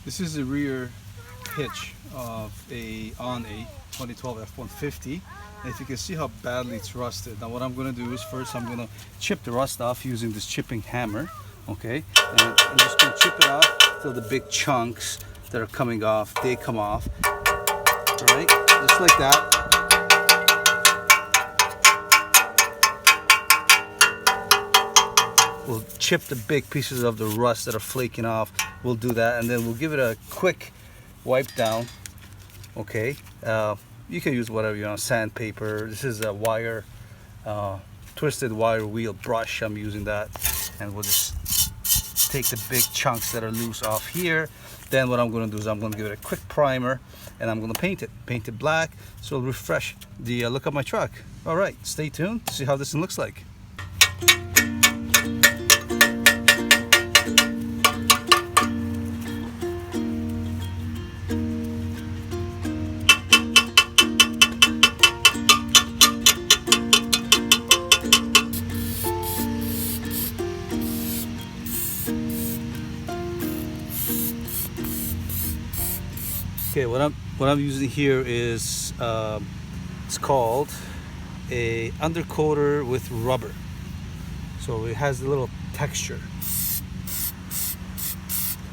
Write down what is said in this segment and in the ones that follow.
This is the rear hitch of on a 2012 F-150. And if you can see how badly it's rusted. Now what I'm going to do is first I'm going to chip the rust off using this chipping hammer. Okay, and I'm just going to chip it off till the big chunks that are coming off, they come off. Alright, just like that. We'll chip the big pieces of the rust that are flaking off. We'll do that, and then we'll give it a quick wipe down. Okay, you can use whatever you want, sandpaper. This is a wire, twisted wire wheel brush. I'm using that, and we'll just take the big chunks that are loose off here. Then what I'm going to do is I'm going to give it a quick primer, and I'm going to paint it black, so it'll refresh the look of my truck. All right, stay tuned to see how this one looks like. Okay, what I'm using here is it's called a undercoater with rubber, so it has a little texture.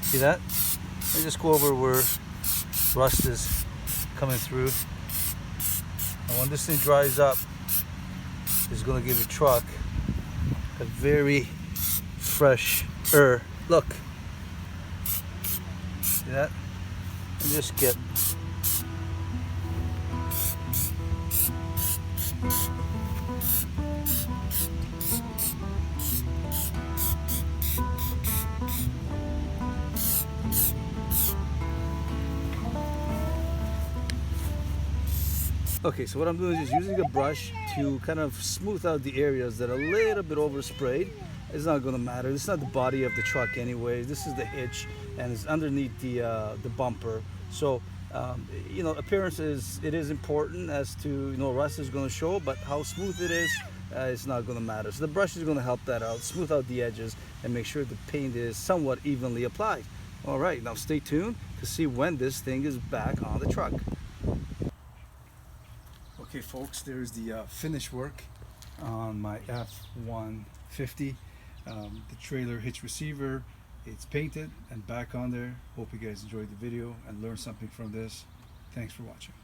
See that? I just go over where rust is coming through, and when this thing dries up, it's going to give the truck a very fresh look. See that? And just get okay, so what I'm doing is just using a brush to kind of smooth out the areas that are a little bit oversprayed. It's not going to matter. This is not the body of the truck anyway. This is the hitch, and it's underneath the bumper. So you know, appearance is important as to, you know, rust is going to show, but how smooth it is, it's not going to matter. So the brush is going to help that out, smooth out the edges, and make sure the paint is somewhat evenly applied. All right, now stay tuned to see when this thing is back on the truck. Okay, folks, there's the finish work on my F-150. The trailer hitch receiver, it's painted and back on there. Hope you guys enjoyed the video and learned something from this. Thanks for watching.